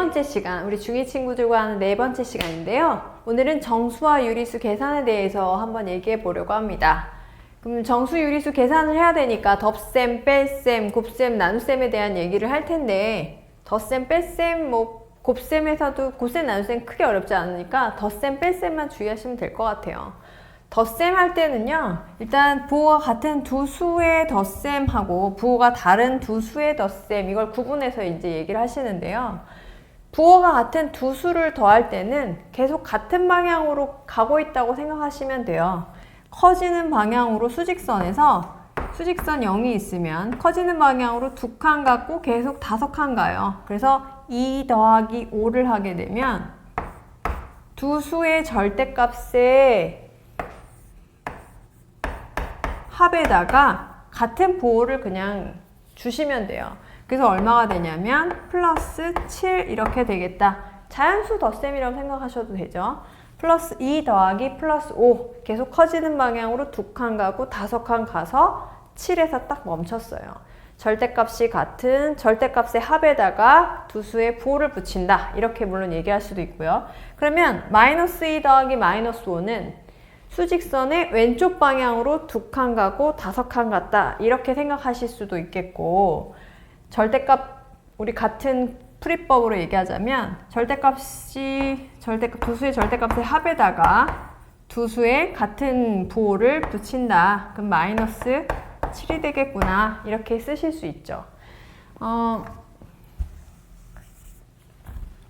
번째 시간, 우리 중2 친구들과 하는 네 번째 시간인데요. 오늘은 정수와 유리수 계산에 대해서 한번 얘기해 보려고 합니다. 그럼 정수, 유리수 계산을 해야 되니까 덧셈, 뺄셈, 곱셈, 나눗셈에 대한 얘기를 할 텐데 덧셈, 뺄셈, 곱셈에서도 곱셈, 나눗셈 크게 어렵지 않으니까 덧셈, 뺄셈만 주의하시면 될 것 같아요. 덧셈 할 때는요, 일단 부호가 같은 두 수의 덧셈하고 부호가 다른 두 수의 덧셈, 이걸 구분해서 이제 얘기를 하시는데요. 부호가 같은 두 수를 더할 때는 계속 같은 방향으로 가고 있다고 생각하시면 돼요. 커지는 방향으로 수직선에서 수직선 0이 있으면 커지는 방향으로 두 칸 갖고 계속 5칸 가요. 그래서 2 더하기 5를 하게 되면 두 수의 절대값에 합에다가 같은 부호를 그냥 주시면 돼요. 그래서 얼마가 되냐면 플러스 7 이렇게 되겠다. 자연수 덧셈이라고 생각하셔도 되죠. 플러스 2 더하기 플러스 5 계속 커지는 방향으로 두 칸 가고 5칸 가서 7에서 딱 멈췄어요. 절대값이 같은 절대값의 합에다가 두 수의 부호를 붙인다. 이렇게 물론 얘기할 수도 있고요. 그러면 마이너스 2 더하기 마이너스 5는 수직선의 왼쪽 방향으로 두 칸 가고 5칸 갔다. 이렇게 생각하실 수도 있겠고, 절대값, 우리 같은 풀이법으로 얘기하자면 절대값이 두 수의 절대값의 합에다가 두 수의 같은 부호를 붙인다. 그럼 마이너스 7이 되겠구나. 이렇게 쓰실 수 있죠.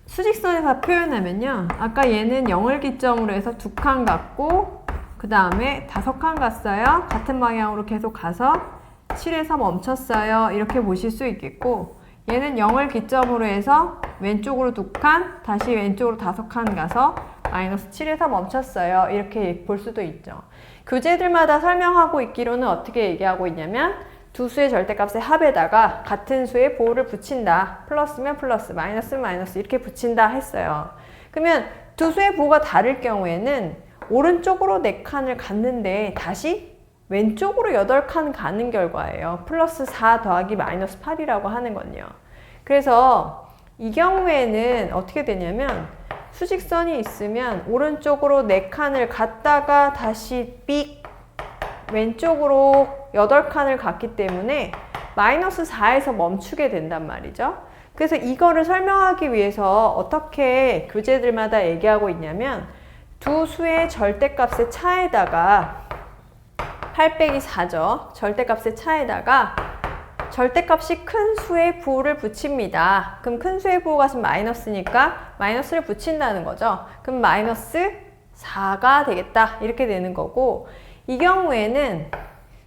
수직선에서 표현하면요, 아까 얘는 0을 기점으로 해서 두 칸 갔고 그 다음에 5칸 갔어요. 같은 방향으로 계속 가서 7에서 멈췄어요. 이렇게 보실 수 있겠고, 얘는 0을 기점으로 해서 왼쪽으로 두 칸, 다시 왼쪽으로 5칸 가서 마이너스 7에서 멈췄어요. 이렇게 볼 수도 있죠. 교재들마다 설명하고 있기로는 어떻게 얘기하고 있냐면 두 수의 절대값의 합에다가 같은 수의 부호를 붙인다. 플러스면 플러스, 마이너스면 마이너스 이렇게 붙인다 했어요. 그러면 두 수의 부호가 다를 경우에는 오른쪽으로 4칸을 갔는데 다시 왼쪽으로 8칸 가는 결과예요. 플러스 4 더하기 마이너스 8이라고 하는 건요. 그래서 이 경우에는 어떻게 되냐면 수직선이 있으면 오른쪽으로 4칸을 갔다가 다시 삑 왼쪽으로 8칸을 갔기 때문에 마이너스 4에서 멈추게 된단 말이죠. 그래서 이거를 설명하기 위해서 어떻게 교재들마다 얘기하고 있냐면 두 수의 절대값의 차에다가 8 빼기 4죠. 절대값의 차에다가 절대값이 큰 수의 부호를 붙입니다. 그럼 큰 수의 부호가 지금 마이너스니까 마이너스를 붙인다는 거죠. 그럼 마이너스 4가 되겠다. 이렇게 되는 거고, 이 경우에는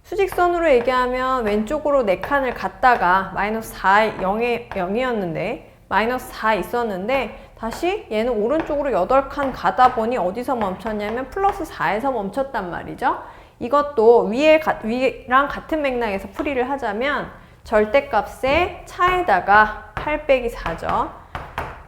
수직선으로 얘기하면 왼쪽으로 4칸을 갔다가 마이너스 4, 0이었는데 마이너스 4 있었는데 다시 얘는 오른쪽으로 8칸 가다 보니 어디서 멈췄냐면 플러스 4에서 멈췄단 말이죠. 이것도 위랑 같은 맥락에서 풀이를 하자면 절대값의 차에다가 8 빼기 4죠.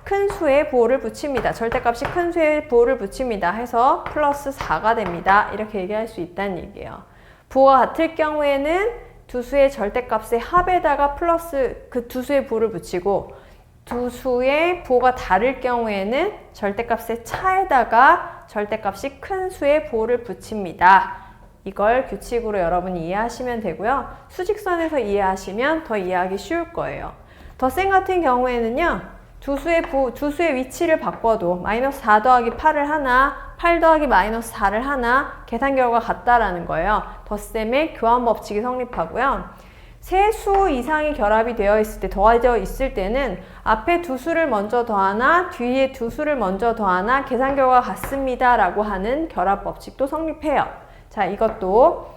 큰 수의 부호를 붙입니다. 절대값이 큰 수의 부호를 붙입니다. 해서 플러스 4가 됩니다. 이렇게 얘기할 수 있다는 얘기예요. 부호가 같을 경우에는 두 수의 절대값의 합에다가 플러스 그 두 수의 부호를 붙이고, 두 수의 부호가 다를 경우에는 절대값의 차에다가 절대값이 큰 수의 부호를 붙입니다. 이걸 규칙으로 여러분이 이해하시면 되고요. 수직선에서 이해하시면 더 이해하기 쉬울 거예요. 덧셈 같은 경우에는요, 두 수의 위치를 바꿔도 마이너스 4 더하기 8을 하나, 8 더하기 마이너스 4를 하나, 계산 결과가 같다라는 거예요. 덧셈의 교환 법칙이 성립하고요. 세 수 이상이 결합이 되어 있을 때, 더해져 있을 때는 앞에 두 수를 먼저 더하나 뒤에 두 수를 먼저 더하나 계산 결과가 같습니다 라고 하는 결합 법칙도 성립해요. 자, 이것도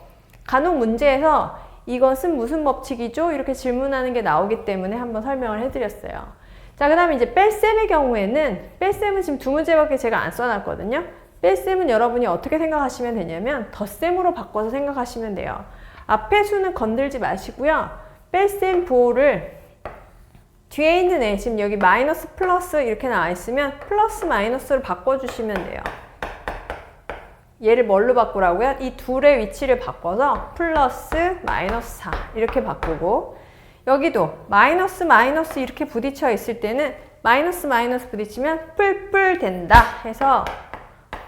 간혹 문제에서 이것은 무슨 법칙이죠? 이렇게 질문하는 게 나오기 때문에 한번 설명을 해드렸어요. 자, 그 다음에 이제 뺄셈의 경우에는, 뺄셈은 지금 두 문제밖에 제가 안 써놨거든요. 뺄셈은 여러분이 어떻게 생각하시면 되냐면 덧셈으로 바꿔서 생각하시면 돼요. 앞에 수는 건들지 마시고요. 뺄셈 부호를 뒤에 있는 애, 지금 여기 마이너스 플러스 이렇게 나와 있으면 플러스 마이너스로 바꿔주시면 돼요. 얘를 뭘로 바꾸라고요? 이 둘의 위치를 바꿔서 플러스 마이너스 4 이렇게 바꾸고, 여기도 마이너스 마이너스 이렇게 부딪혀 있을 때는 마이너스 마이너스 부딪히면 뿔뿔 된다 해서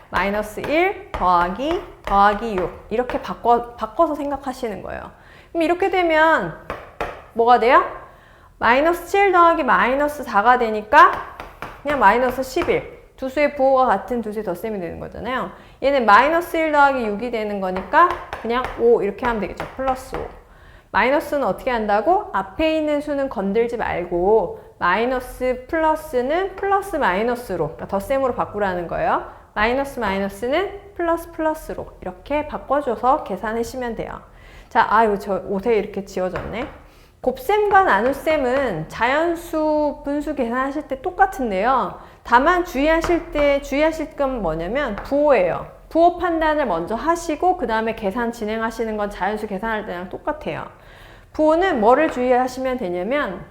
마이너스 1 더하기 6 이렇게 바꿔서 생각하시는 거예요. 그럼 이렇게 되면 뭐가 돼요? 마이너스 7 더하기 마이너스 4가 되니까 그냥 마이너스 11 두 수의 부호가 같은 두 수의 덧셈이 되는 거잖아요. 얘는 마이너스 1 더하기 6이 되는 거니까 그냥 5 이렇게 하면 되겠죠. 플러스 5. 마이너스는 어떻게 한다고? 앞에 있는 수는 건들지 말고 마이너스 플러스는 플러스 마이너스로 그러니까 덧셈으로 바꾸라는 거예요. 마이너스 마이너스는 플러스 플러스로 이렇게 바꿔줘서 계산하시면 돼요. 자, 아유 저 옷에 이렇게 지워졌네. 곱셈과 나눗셈은 자연수, 분수 계산하실 때 똑같은데요. 다만 주의하실 건 뭐냐면 부호예요. 부호 판단을 먼저 하시고 그 다음에 계산 진행하시는 건 자연수 계산할 때랑 똑같아요. 부호는 뭐를 주의하시면 되냐면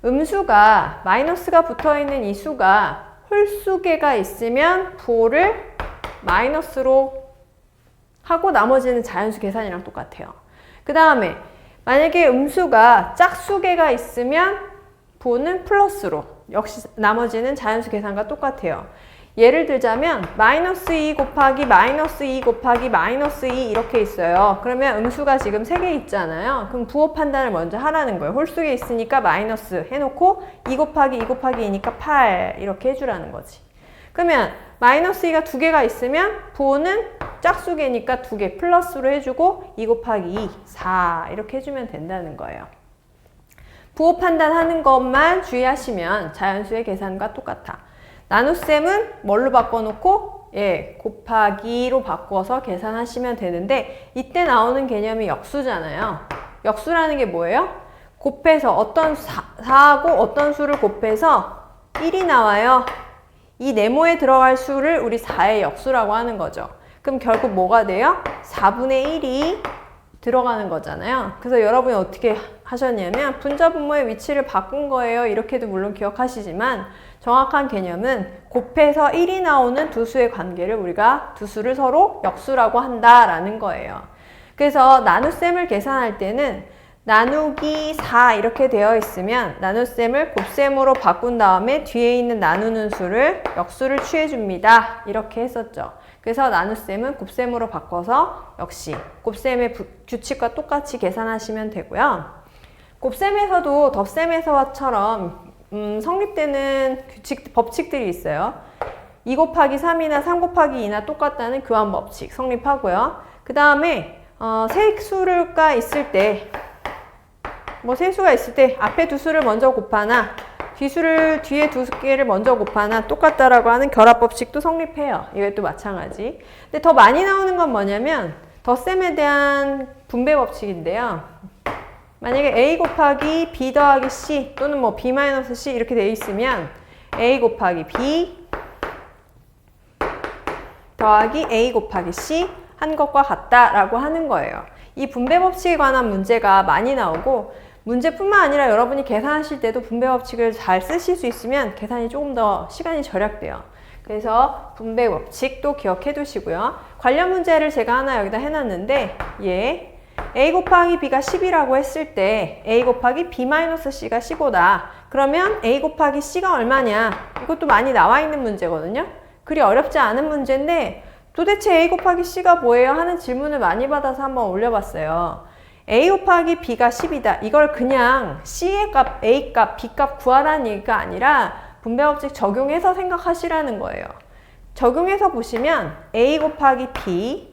음수가 마이너스가 붙어있는 이 수가 홀수개가 있으면 부호를 마이너스로 하고 나머지는 자연수 계산이랑 똑같아요. 그 다음에 만약에 음수가 짝수개가 있으면 부호는 플러스로 역시 나머지는 자연수 계산과 똑같아요. 예를 들자면 마이너스 2 곱하기 마이너스 2 곱하기 마이너스 2 이렇게 있어요. 그러면 음수가 지금 3개 있잖아요. 그럼 부호 판단을 먼저 하라는 거예요. 홀수에 있으니까 마이너스 해놓고 2 곱하기 2 곱하기 2니까 8 이렇게 해주라는 거지. 그러면 마이너스 2가 2개가 있으면 부호는 짝수개니까 2개 플러스로 해주고 2 곱하기 2, 4 이렇게 해주면 된다는 거예요. 부호 판단하는 것만 주의하시면 자연수의 계산과 똑같아. 나눗셈은 뭘로 바꿔놓고 곱하기로 바꿔서 계산하시면 되는데 이때 나오는 개념이 역수잖아요. 역수라는 게 뭐예요? 곱해서 어떤 4하고 어떤 수를 곱해서 1이 나와요. 이 네모에 들어갈 수를 우리 4의 역수라고 하는 거죠. 그럼 결국 뭐가 돼요? 4분의 1이 들어가는 거잖아요. 그래서 여러분이 어떻게 하셨냐면 분자분모의 위치를 바꾼 거예요. 이렇게도 물론 기억하시지만 정확한 개념은 곱해서 1이 나오는 두 수의 관계를 우리가 두 수를 서로 역수라고 한다라는 거예요. 그래서 나눗셈을 계산할 때는 나누기 4 이렇게 되어 있으면 나눗셈을 곱셈으로 바꾼 다음에 뒤에 있는 나누는 수를 역수를 취해줍니다. 이렇게 했었죠. 그래서 나눗셈은 곱셈으로 바꿔서 역시 곱셈의 규칙과 똑같이 계산하시면 되고요. 곱셈에서도 덧셈에서처럼 성립되는 법칙들이 있어요. 2 곱하기 3이나 3 곱하기 2나 똑같다는 교환 법칙 성립하고요. 그 다음에 세수가 있을 때 세수가 있을 때 앞에 두 수를 먼저 곱하나 뒤에 두 개를 먼저 곱하나 똑같다라고 하는 결합법칙도 성립해요. 이것도 마찬가지. 근데 더 많이 나오는 건 뭐냐면 덧셈에 대한 분배 법칙인데요. 만약에 a 곱하기 b 더하기 c 또는 b 마이너스 c 이렇게 돼 있으면 a 곱하기 b 더하기 a 곱하기 c 한 것과 같다라고 하는 거예요. 이 분배 법칙에 관한 문제가 많이 나오고 문제뿐만 아니라 여러분이 계산하실 때도 분배 법칙을 잘 쓰실 수 있으면 계산이 조금 더 시간이 절약돼요. 그래서 분배 법칙도 기억해 두시고요. 관련 문제를 제가 하나 여기다 해놨는데 a 곱하기 b가 10이라고 했을 때 a 곱하기 b 마이너스 c가 15다. 그러면 a 곱하기 c가 얼마냐? 이것도 많이 나와 있는 문제거든요. 그리 어렵지 않은 문제인데 도대체 a 곱하기 c가 뭐예요? 하는 질문을 많이 받아서 한번 올려봤어요. a 곱하기 b가 10이다. 이걸 그냥 c의 값, a 값, b 값 구하라는 얘기가 아니라 분배법칙 적용해서 생각하시라는 거예요. 적용해서 보시면 a 곱하기 b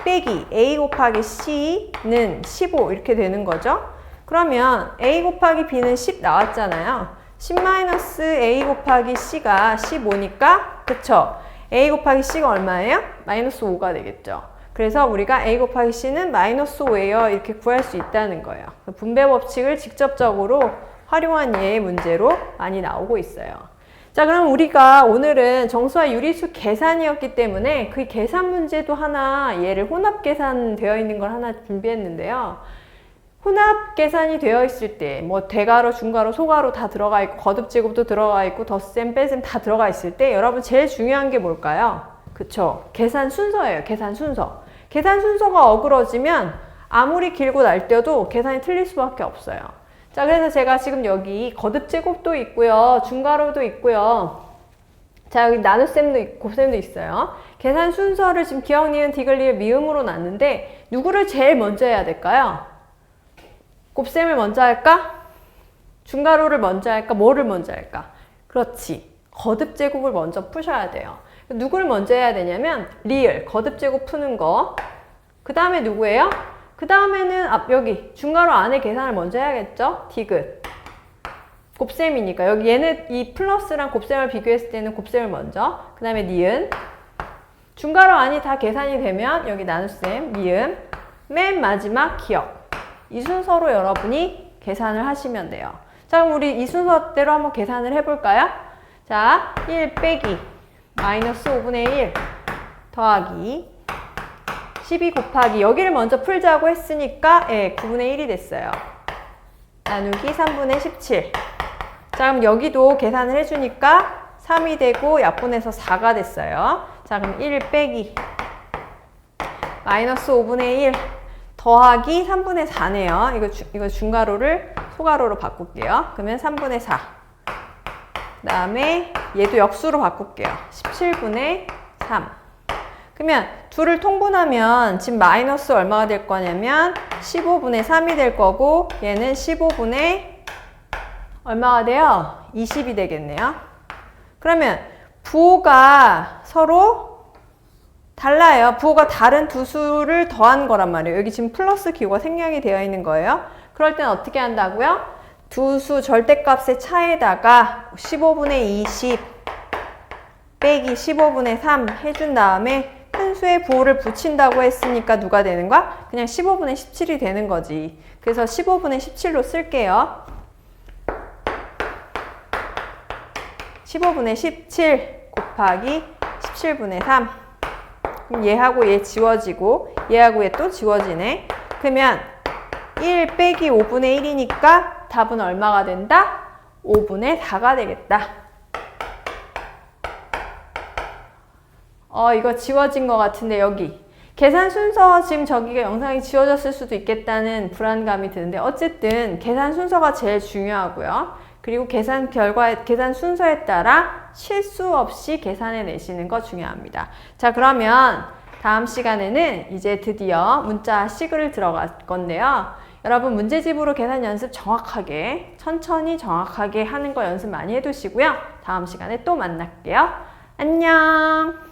빼기 a 곱하기 c는 15 이렇게 되는 거죠. 그러면 a 곱하기 b는 10 나왔잖아요. 10 마이너스 a 곱하기 c가 15니까 그쵸? a 곱하기 c가 얼마예요? 마이너스 5가 되겠죠. 그래서 우리가 a 곱하기 c는 마이너스 5예요. 이렇게 구할 수 있다는 거예요. 분배 법칙을 직접적으로 활용한 예의 문제로 많이 나오고 있어요. 자, 그럼 우리가 오늘은 정수와 유리수 계산이었기 때문에 그 계산 문제도 하나 얘를 혼합 계산 되어 있는 걸 하나 준비했는데요. 혼합 계산이 되어 있을 때 대괄호, 중괄호, 소괄호 다 들어가 있고 거듭 제곱도 들어가 있고 덧셈, 뺄셈 다 들어가 있을 때 여러분 제일 중요한 게 뭘까요? 그쵸? 계산 순서예요. 계산 순서. 계산 순서가 어그러지면 아무리 길고 날뛰어도 계산이 틀릴 수밖에 없어요. 자, 그래서 제가 지금 여기 거듭 제곱도 있고요. 중괄호도 있고요. 자, 여기 나눗셈도 있고 곱셈도 있어요. 계산 순서를 지금 기억, 니은, 디귿, 리을, 미음으로 놨는데 누구를 제일 먼저 해야 될까요? 곱셈을 먼저 할까? 중괄호를 먼저 할까? 뭐를 먼저 할까? 그렇지. 거듭 제곱을 먼저 푸셔야 돼요. 누구를 먼저 해야 되냐면 리을, 거듭 제곱 푸는 거. 그 다음에 누구예요? 그 다음에는 여기 중괄호 안에 계산을 먼저 해야겠죠? 디귿. 곱셈이니까 여기 얘는 이 플러스랑 곱셈을 비교했을 때는 곱셈을 먼저, 그 다음에 니은. 중괄호 안이 다 계산이 되면 여기 나눗셈, 미음, 맨 마지막 기억. 이 순서로 여러분이 계산을 하시면 돼요. 자, 그럼 우리 이 순서대로 한번 계산을 해볼까요? 자, 1 빼기 마이너스 5분의 1 더하기 12 곱하기 여기를 먼저 풀자고 했으니까 9분의 1이 됐어요. 나누기 3분의 17. 자, 그럼 여기도 계산을 해주니까 3이 되고 약분해서 4가 됐어요. 자, 그럼 1 빼기 마이너스 5분의 1 더하기 3분의 4네요. 이거 중괄호를 소괄호로 바꿀게요. 그러면 3분의 4. 그 다음에 얘도 역수로 바꿀게요. 17분의 3. 그러면 둘을 통분하면 지금 마이너스 얼마가 될 거냐면 15분의 3이 될 거고 얘는 15분의 얼마가 돼요? 20이 되겠네요. 그러면 부호가 서로 달라요. 부호가 다른 두 수를 더한 거란 말이에요. 여기 지금 플러스 기호가 생략이 되어 있는 거예요. 그럴 땐 어떻게 한다고요? 두 수 절대값의 차에다가 15분의 20 빼기 15분의 3 해준 다음에 큰 수의 부호를 붙인다고 했으니까 누가 되는 거야? 그냥 15분의 17이 되는 거지. 그래서 15분의 17로 쓸게요. 15분의 17 곱하기 17분의 3. 그럼 얘하고 얘 지워지고 얘하고 얘 또 지워지네. 그러면 1 빼기 5분의 1이니까 답은 얼마가 된다? 5분의 4가 되겠다. 이거 지워진 것 같은데 여기 계산 순서 지금 저기가 영상이 지워졌을 수도 있겠다는 불안감이 드는데 어쨌든 계산 순서가 제일 중요하고요. 그리고 계산 순서에 따라 실수 없이 계산해 내시는 거 중요합니다. 자, 그러면 다음 시간에는 이제 드디어 문자 시그를 들어갈 건데요. 여러분 문제집으로 계산 연습 정확하게, 천천히 정확하게 하는 거 연습 많이 해두시고요. 다음 시간에 또 만날게요. 안녕!